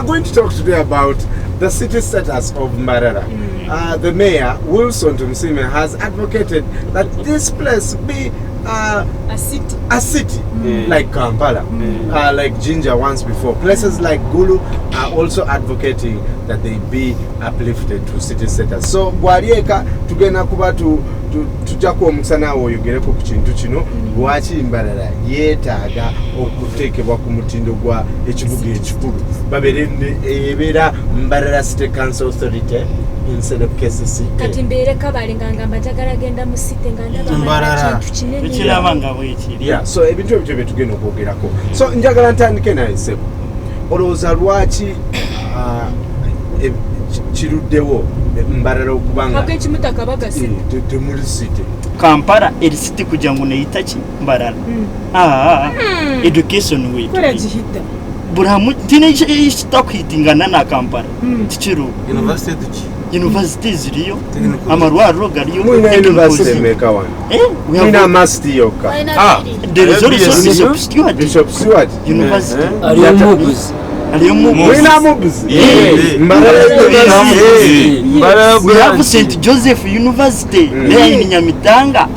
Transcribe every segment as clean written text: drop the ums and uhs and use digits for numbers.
I'm going to talk today about the city status of Mbarara. The mayor, Wilson Tumsime, has advocated that this place be a city like Kampala, like Ginger once before. Places like Gulu are also advocating that they be uplifted to city status. So Bwarieka tugenda kuba tujja kuomusana oyogereko ku kintu kino lwaki Mbarara yeetaaga okuteekebwa ku mutindo gwa ekibuga ekikulu babeera Mbarara City Council Authority instead of KCC. Kati mbeere kabale ngamba njagala genda mu city nganda Mbarara kintu kinene ekirabanga bwekiri. Yeah, so ebintu ebyo bye tugenda okwogerako. So njagala ntandike naye Sebo. Olowooza lwaki kiruddewo Mbarara okubanga ak'ekimutaka bagasi temuli city Kampala eri city kugira ngu neyita Mbarara. Education week kola gihita buramu tine ekitakuhitingana na Kampala kikiru university ziriyo amarwariro gariyo university meka wana wina masti yoka there is also Bishop Stewart University wina Mubuzi we have St. Joseph University there in Nyamitanga.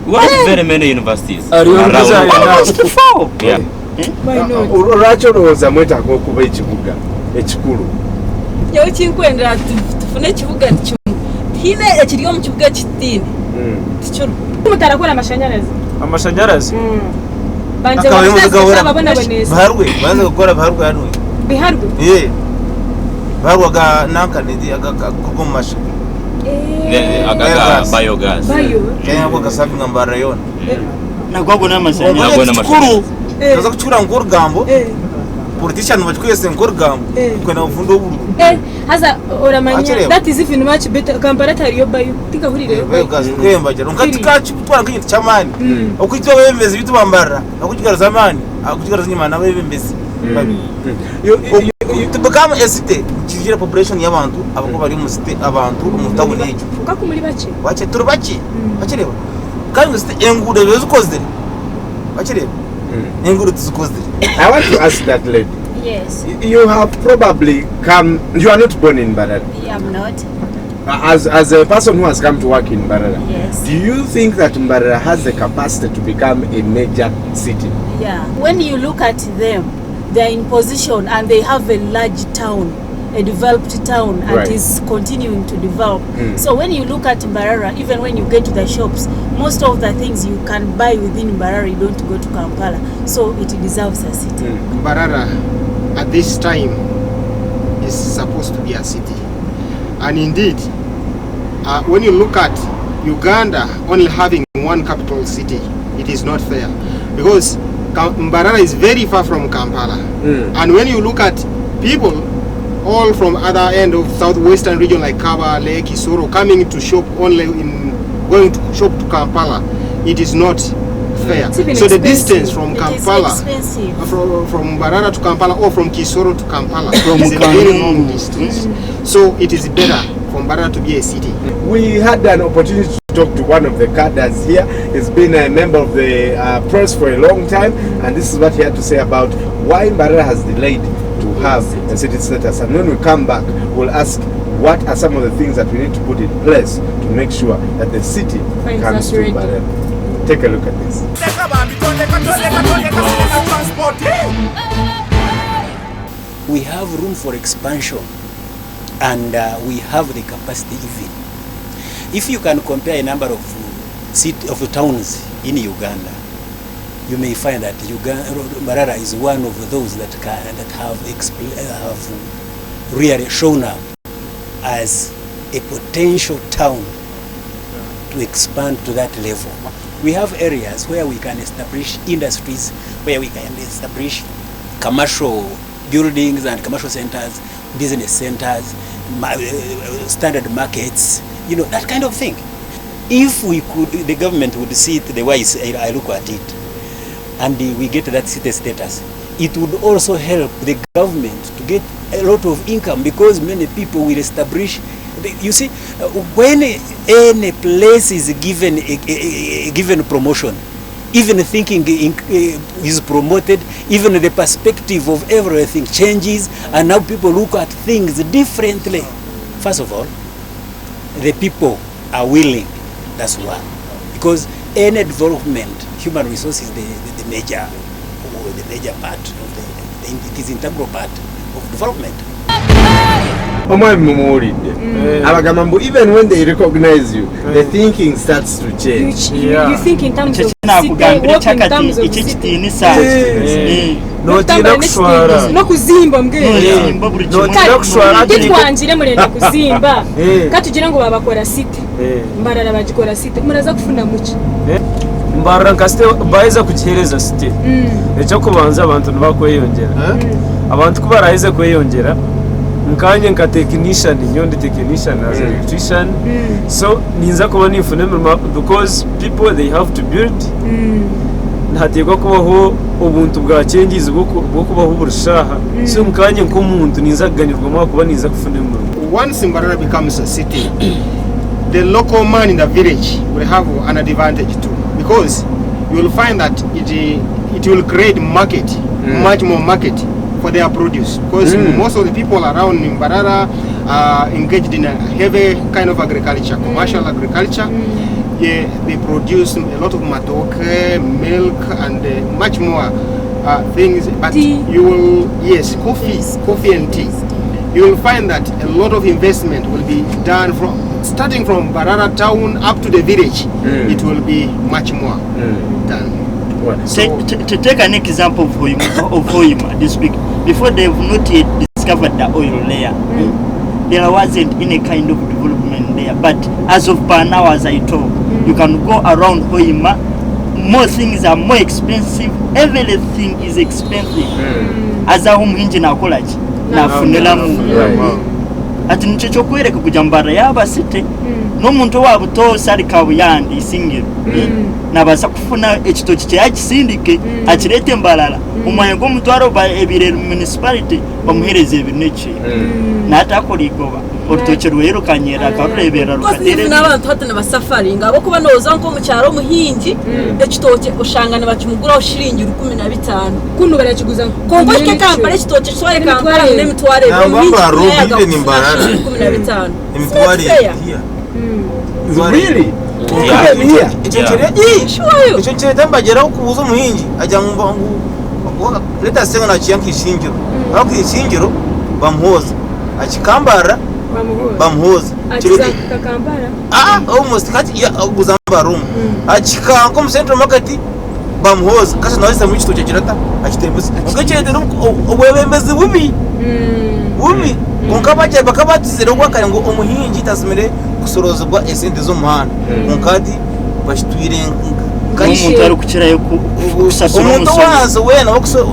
We have very many universities Almost 4. Yeah. Olwaki olowooza mwetaaga okuba ekibuga ekikulu Yo kinkwendera tufune ekibuga kimu hine ekiri omu kibuga kitini tichuru mutarakola amashanyarazi banje babona boneza baharwe banze gukora baharwe hano biharwe baharwe ga nakanidi agakuko masha agaga biogas kenya ko kasafi ngambara yona nagwago n'amashanyarazi kaza kuchura ngorgambo politician bakwese ngorgambo kwena uvundo buru haza oramanya that is even much better Kampala tariyo bayo tikahurire biogas kwemba jero ngatika chitwara nk'intu cyamani okwitwa bemeze bitu bambara akugikara zamani akugikara zinyimana bemeze to become a city kigira population y'abantu abako bari mu city abantu umutabu n'icyo ngako muri bace turi bake bakireba kandi city engude bezukozere bakireba enguru tuzukozere. I want to ask that lady. Yes. You have probably come. You are not born in Mbarara. I'm not. As a person who has come to work in Mbarara, yes. Do you think that Mbarara has the capacity to become a major city? Yeah. When you look at them, they are in position and they have a large town, a developed town, and right. is continuing to develop. So when you look at Mbarara, even when you get to the shops, most of the things you can buy within Mbarara, you don't go to Kampala. So it deserves a city. Mbarara at this time is supposed to be a city. And indeed, when you look at Uganda only having one capital city, it is not fair. Because Mbarara is very far from Kampala. And when you look at people all from other end of southwestern region like Kaba, Lake, Isoro, coming to shop only going to shop to Kampala, it is not fair. So the distance from Kampala, from Mbarara to Kampala, or from Kisoro to Kampala is a very long distance. So it is better for Mbarara to be a city. We had an opportunity to talk to one of the cadres here. He's been a member of the press for a long time, and this is what he had to say about why Mbarara has delayed to have a city status. And when we come back, we'll ask what are some of the things that we need to put in place to make sure that the city comes to Mbarara. Take a look at this. We have room for expansion, and we have the capacity even. If you can compare a number of towns in Uganda, you may find that Mbarara is one of those that have really shown up as a potential town to expand to that level. We have areas where we can establish industries, where we can establish commercial buildings and commercial centers, business centers, standard markets, you know, that kind of thing. If we could, the government would see it the way I look at it, and we get that city status, it would also help the government to get a lot of income, because many people will establish. You see, when any place is given a given promotion, even thinking is promoted, even the perspective of everything changes, and now people look at things differently. First of all, the people are willing. That's one. Because any development, human resources, the major part of it is integral part of development. Even when they recognize you, the thinking starts to change. You think in terms of no kuzimba mbwe kitwanjire murenda kuzimba katugira ngo babakora site Mbarara bagikora site muraza kufuna muki Mbarara nkasite bayiza kukihereza site ecyo kubanza abantu bakweyongera abantu kubarahize kweyongera nkanye nka technician nyondi technician as an electrician so ninza kuba nifune because people they have to build ntategwa kubaho ubuntu bwa changes bwo kubaho burushaha so mukanye nk'umuntu ninza kuganirwa kuba ninza kufune once Mbarara becomes a city, the local man in the village will have an advantage too, because you will find that it will create market, much more market for their produce, because most of the people around Mbarara are engaged in a heavy kind of agriculture, commercial agriculture. Yeah, they produce a lot of matoke, milk, and much more things. But tea. You will, yes, coffee and tea. You will find that a lot of investment will be done starting from Mbarara town up to the village. It will be much more done. So, to take an example of Hoima district, before they have not yet discovered the oil layer, there wasn't any kind of development there. But as of per now, as I told, you can go around Hoima, more things are more expensive, everything is expensive. As a home engine college, na funela mu. Ati nicho kwereka kujya Mbarara yaba site no muntu wabo to sari kabuyandi isingiro nabaza kufuna ekitoki cya kisindike akirete Mbarara umanye ngo mutwaro ba ebirero municipality bamuhereze ibineke natakorigoba urutoki rwerukanyera karurebera rukatere n'abantu hatana basafari ngabo kuba noza nko mu cyaro muhingi ekitoki ushangana bakimugura ushiringira 15 kuno barakiguza kongo ke Kampala ekitoki soye Kampala n'emitware muhingi ni Mbarara 15 imitware really icyo kireta mbageraho kubuza umuhingi ajya ngo leta senga na kiyanki ishingiro aho kishingiro bamuhoza akikambara bamuhoza kireta kakambara almost kati ya Mbarara akikanko mu central market bamuhoza kasi nawese mu kitoke kirata akitembuza ngakirete ubwebemezi bubi konkabaje bakabatizira gwakare ngo umuhingi tasumire kusorozwa esente zo muhanda konkadi bashitwire umuntu ari kukirayo kusasura umuntu wazo wena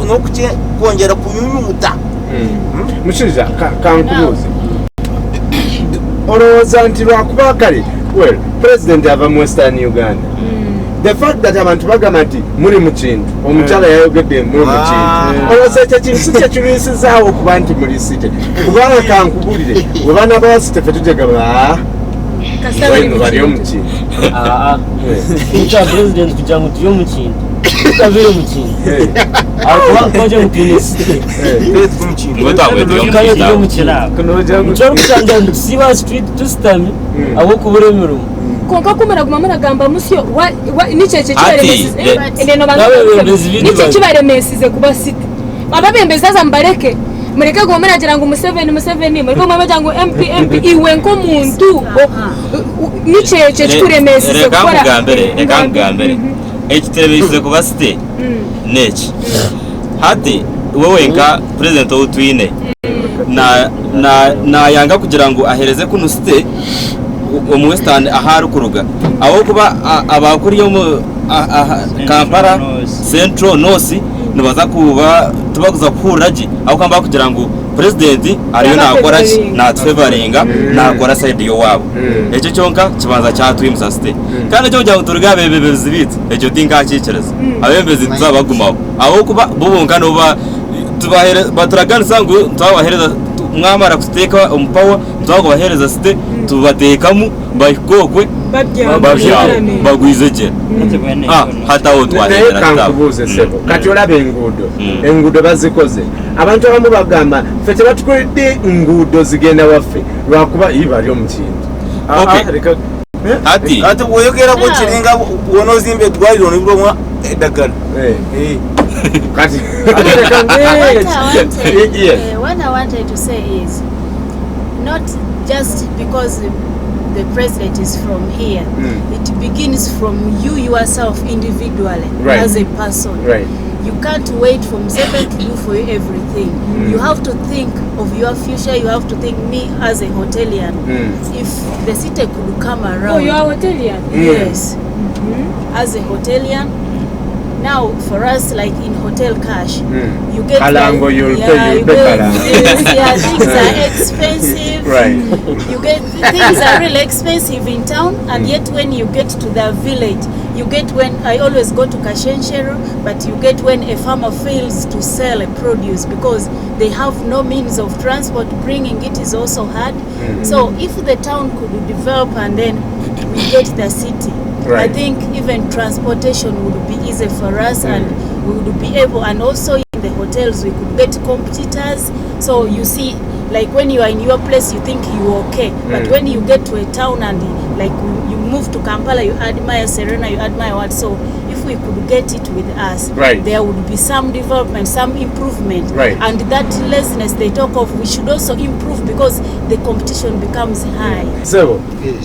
no kongera kunyunyuta mushija kankubuze oroza nti lwakubakale well president ava mu Western Uganda the fact that abantu bagamba nti muri mu kintu omukyala yayogedde muri mu kintu oroza ekyo kintu sikya kirwisizaawo okuba nti muri site kubanga kankubulire bwe bana ba site fe tujegaba bali mu kintu icya president kugira ngo tuyo mu kintu tukavire mu kintu kwaje mupine site mu kintu tuyo mu kintu mucyo kusanga siba street tusitami abo kuburemero konka kumara gumamara gamba musyo nicece kibaremesize kuba site ababembeza za mbareke mureke gomera agira ngo Museveni mureke mama ngo MP iwe nko muntu nicece kikuremesize gukora ekangambere ekiterebesize kuba site neki hati wowe nka president w'utwine na yanga kugira ngo ahereze kuno site mu Western ahari kuruga aho kuba abakuriyo mu Kampala Central North nibaza kuba tubaguza kuraji aho kamba kugira ngo president ariyo nakora na favoringa nakora side yo wabo ecyo cyonka kibanza cyatuye musasite kandi cyo cyo turuga bebebezi bit ecyo tinga cyicereza abembezi nzabagumaho aho kuba bubunga no ba tubahere baturagana sangu twabahereza mwamara kuteka umupawa twago bahereza site tubatekamo bayikokwe bagwize hatawo naye kankubuuze ssebo kati olaba enguudo bazikoze abantu abamu bagamba ffe tebatukoledde enguudo zigenda waffe lwakuba bali omukintu ati bwoyogera ku kiringa wonozimba eddwaliro nibulomwa eddagala kati what I wanted to say is not just because the president is from here, it begins from you yourself individually, as a person. You can't wait from seven to do for you everything. You have to think of your future. You have to think me as a hotelier. If the city could come around. Oh, you are hotelier? Yes. As a hotelier. Now, for us, like in hotel cash, you get Kalango, you'll pay things are expensive. You get things are really expensive in town, and yet when you get to the village, you get when I always go to Kashenshero, but you get when a farmer fails to sell a produce because they have no means of transport, bringing it is also hard. So if the town could develop and then we get the city, I think even transportation would be easy for us, and we would be able, and also in the hotels we could get competitors. So you see, like when you are in your place you think you're okay, but when you get to a town and like you move to Kampala, you admire Serena, you admire what. So if we could get it with us, there would be some development, some improvement, and that laziness they talk of, we should also improve because the competition becomes high. So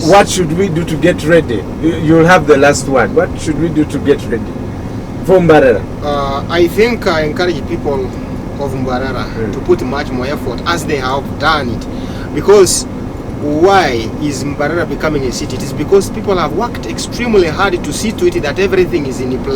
what should we do to get ready? You'll have the last one. What should we do to get ready for Mbarara? I think I encourage people of Mbarara to put much more effort as they have done it, because why is Mbarara becoming a city? It is because people have worked extremely hard to see to it that everything is in place.